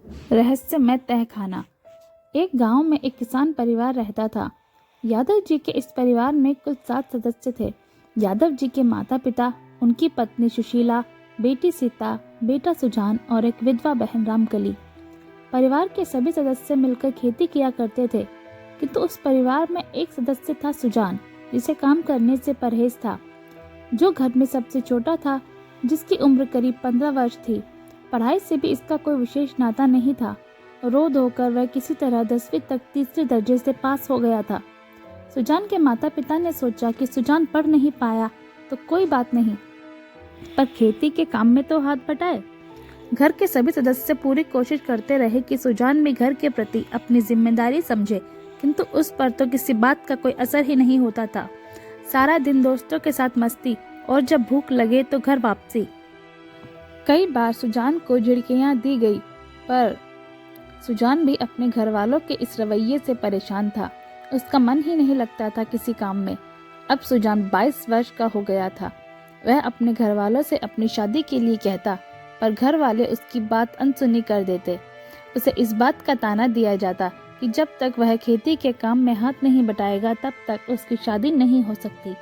रहस्यमय तहखाना। एक गांव में एक किसान परिवार रहता था। यादव जी के इस परिवार में कुल 7 सदस्य थे। यादव जी के माता पिता, उनकी पत्नी सुशीला, बेटी सीता, बेटा सुजान और एक विधवा बहन रामकली। परिवार के सभी सदस्य मिलकर खेती किया करते थे, किंतु उस परिवार में एक सदस्य था सुजान, जिसे काम करने से परहेज था, जो घर में सबसे छोटा था, जिसकी उम्र करीब 15 वर्ष थी। पढ़ाई से भी इसका कोई विशेष नाता नहीं था। रो धोकर वह किसी तरह 10वीं तक तीसरे दर्जे से पास हो गया था। सुजान के माता पिता ने सोचा कि सुजान पढ़ नहीं पाया तो कोई बात नहीं, पर खेती के काम में तो हाथ बटाए। घर के सभी सदस्य पूरी कोशिश करते रहे कि सुजान भी घर के प्रति अपनी जिम्मेदारी समझे, किंतु उस पर तो किसी बात का कोई असर ही नहीं होता था। सारा दिन दोस्तों के साथ मस्ती और जब भूख लगे तो घर वापसी। कई बार सुजान को झिड़कियां दी गई, पर सुजान भी अपने घर वालों के इस रवैये से परेशान था। उसका मन ही नहीं लगता था किसी काम में। अब सुजान 22 वर्ष का हो गया था। वह अपने घर वालों से अपनी शादी के लिए कहता, पर घर वाले उसकी बात अनसुनी कर देते। उसे इस बात का ताना दिया जाता कि जब तक वह खेती के काम में हाथ नहीं बटाएगा तब तक उसकी शादी नहीं हो सकती।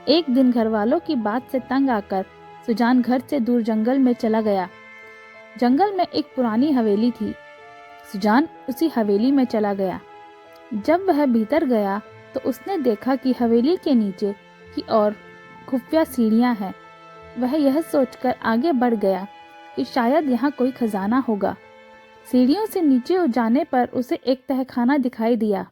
एक दिन घर वालों की बात से तंग आकर सुजान घर से दूर जंगल में चला गया। जंगल में एक पुरानी हवेली थी। सुजान उसी हवेली में चला गया। जब वह भीतर गया तो उसने देखा कि हवेली के नीचे की ओर खुफिया सीढ़ियां हैं। वह यह सोचकर आगे बढ़ गया कि शायद यहाँ कोई खजाना होगा। सीढ़ियों से नीचे जाने पर उसे एक तहखाना दिखाई दिया।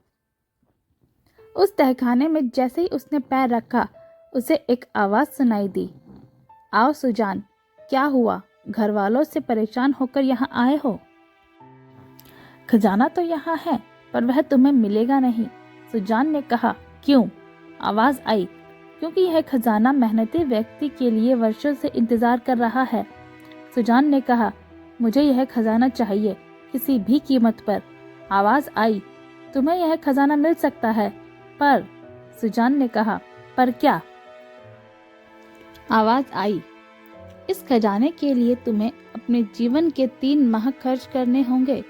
उस तहखाने में जैसे ही उसने पैर रखा, उसे एक आवाज सुनाई दी, आओ सुजान, क्या हुआ? घर वालों से परेशान होकर यहाँ आए हो? खजाना तो यहाँ है, पर वह तुम्हें मिलेगा नहीं। सुजान ने कहा, क्यों? आवाज आई, क्योंकि यह खजाना मेहनती व्यक्ति के लिए वर्षों से इंतजार कर रहा है। सुजान ने कहा, मुझे यह खजाना चाहिए, किसी भी कीमत पर। आवाज आई, तुम्हें यह खजाना मिल सकता है, पर। सुजान ने कहा, पर क्या? आवाज आई, इस खजाने के लिए तुम्हें अपने जीवन के 3 माह खर्च करने होंगे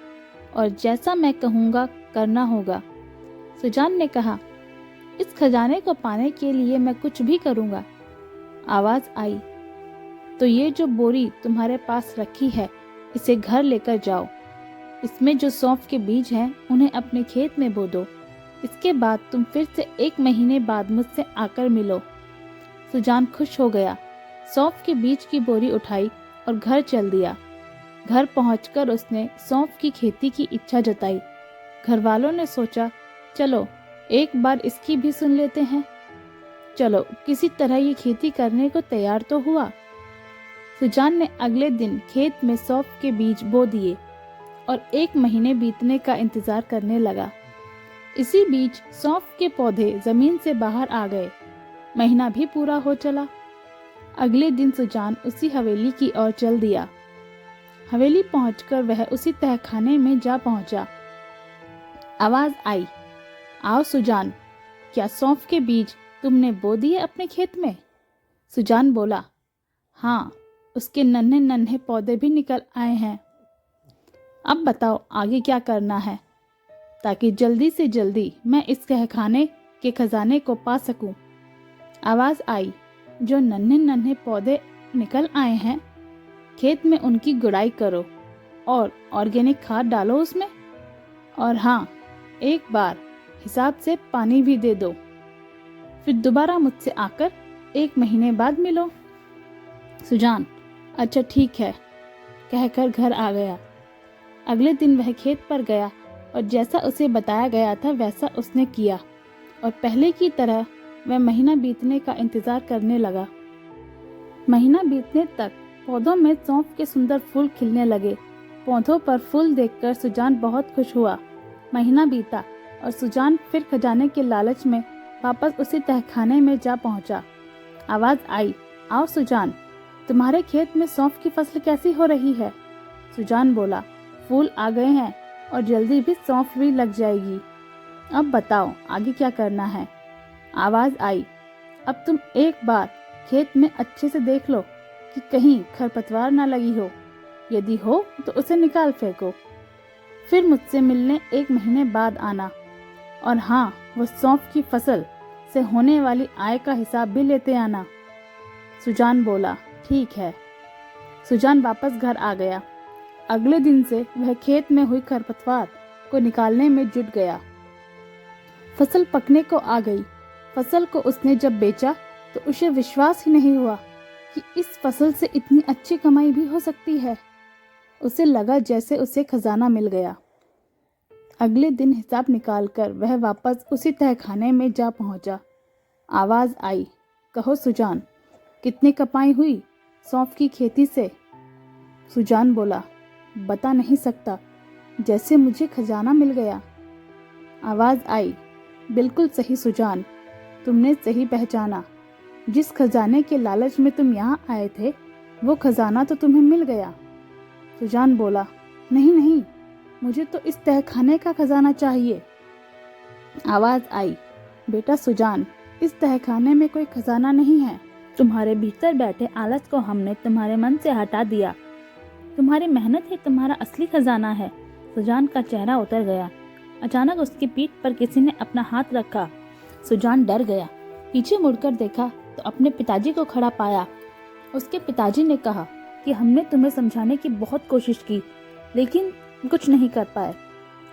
और जैसा मैं कहूँगा करना होगा। सुजान ने कहा, इस खजाने को पाने के लिए मैं कुछ भी करूँगा। आवाज आई, तो ये जो बोरी तुम्हारे पास रखी है, इसे घर लेकर जाओ। इसमें जो सौंफ के बीज हैं, उन्हें अपने खेत में बो दो। इसके बाद तुम फिर से 1 महीने बाद मुझसे आकर मिलो। सुजान खुश हो गया। सौंफ के बीज की बोरी उठाई और घर चल दिया। घर पहुंचकर उसने सौंफ की खेती की इच्छा जताई। घर वालों ने सोचा, चलो एक बार इसकी भी सुन लेते हैं। चलो किसी तरह ये खेती करने को तैयार तो हुआ। सुजान ने अगले दिन खेत में सौंफ के बीज बो दिए और 1 महीने बीतने का इंतजार करने लगा। इसी बीच सौंफ के पौधे जमीन से बाहर आ गए। महीना भी पूरा हो चला। अगले दिन सुजान उसी हवेली की ओर चल दिया। हवेली पहुंचकर वह उसी तहखाने में जा पहुंचा। आवाज आई, आओ सुजान, क्या सौंफ के बीज तुमने बो दिए अपने खेत में? सुजान बोला, हाँ, उसके नन्हे नन्हे पौधे भी निकल आए हैं। अब बताओ आगे क्या करना है, ताकि जल्दी से जल्दी मैं इस तहखाने के खजाने को पा सकूं। आवाज आई, जो नन्हे नन्हे पौधे निकल आए हैं, खेत में उनकी गुड़ाई करो और ऑर्गेनिक खाद डालो उसमें, और हाँ, एक बार हिसाब से पानी भी दे दो। फिर दोबारा मुझसे आकर 1 महीने बाद मिलो। सुजान, अच्छा ठीक है, कहकर घर आ गया। अगले दिन वह खेत पर गया और जैसा उसे बताया गया था वैसा उसने किया, और पहले की तरह वह महीना बीतने का इंतजार करने लगा। महीना बीतने तक पौधों में सौंफ के सुंदर फूल खिलने लगे। पौधों पर फूल देखकर सुजान बहुत खुश हुआ। महीना बीता और सुजान फिर खजाने के लालच में वापस उसी तहखाने में जा पहुंचा। आवाज आई, आओ सुजान, तुम्हारे खेत में सौंफ की फसल कैसी हो रही है? सुजान बोला, फूल आ गए हैं और जल्दी भी सौंफ भी लग जाएगी। अब बताओ आगे क्या करना है? आवाज आई, अब तुम एक बार खेत में अच्छे से देख लो कि कहीं खरपतवार ना लगी हो, यदि हो तो उसे निकाल फेंको। फिर मुझसे मिलने 1 महीने बाद आना, और हाँ, वो सौंफ की फसल से होने वाली आय का हिसाब भी लेते आना। सुजान बोला, ठीक है। सुजान वापस घर आ गया। अगले दिन से वह खेत में हुई खरपतवार को निकालने में जुट गया। फसल पकने को आ गई। फसल को उसने जब बेचा तो उसे विश्वास ही नहीं हुआ कि इस फसल से इतनी अच्छी कमाई भी हो सकती है। उसे लगा जैसे उसे खजाना मिल गया। अगले दिन हिसाब निकालकर वह वापस उसी तहखाने में जा पहुंचा। आवाज आई, कहो सुजान, कितनी कमाई हुई सौंफ की खेती से? सुजान बोला, बता नहीं सकता, जैसे मुझे खजाना मिल गया। आवाज आई, बिल्कुल सही सुजान, तुमने सही पहचाना। जिस खजाने के लालच में तुम यहाँ आए थे, वो खजाना तो तुम्हें मिल गया। सुजान बोला, नहीं नहीं, मुझे तो इस तहखाने का खजाना चाहिए। आवाज आई, बेटा सुजान, इस तहखाने में कोई खजाना नहीं है। तुम्हारे भीतर बैठे आलस को हमने तुम्हारे मन से हटा दिया। तुम्हारी मेहनत ही तुम्हारा असली खजाना है। सुजान का चेहरा उतर गया। अचानक उसकी पीठ पर किसी ने अपना हाथ रखा। सुजान डर गया। पीछे मुड़कर देखा तो अपने पिताजी को खड़ा पाया। उसके पिताजी ने कहा कि हमने तुम्हें समझाने की बहुत कोशिश की, लेकिन कुछ नहीं कर पाए।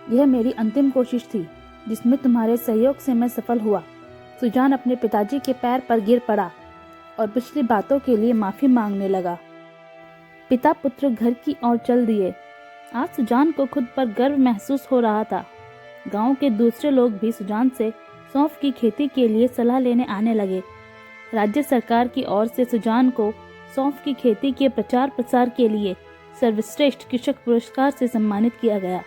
यह मेरी अंतिम कोशिश थी, जिसमें तुम्हारे सहयोग से मैं सफल हुआ। सुजान अपने पिताजी के पैर पर गिर पड़ा और पिछली बातों के लिए माफी मांगने लगा। पिता पुत्र घर की ओर चल दिए। आज सुजान को खुद पर गर्व महसूस हो रहा था। गांव के दूसरे लोग भी सुजान से सौंफ की खेती के लिए सलाह लेने आने लगे। राज्य सरकार की ओर से सुजान को सौंफ की खेती के प्रचार प्रसार के लिए सर्वश्रेष्ठ कृषक पुरस्कार से सम्मानित किया गया।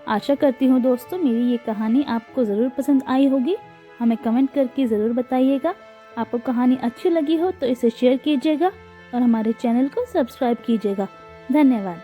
आशा करती हूँ दोस्तों, मेरी ये कहानी आपको ज़रूर पसंद आई होगी। हमें कमेंट करके ज़रूर बताइएगा। आपको कहानी अच्छी लगी हो तो इसे शेयर कीजिएगा और हमारे चैनल को सब्सक्राइब कीजिएगा। धन्यवाद।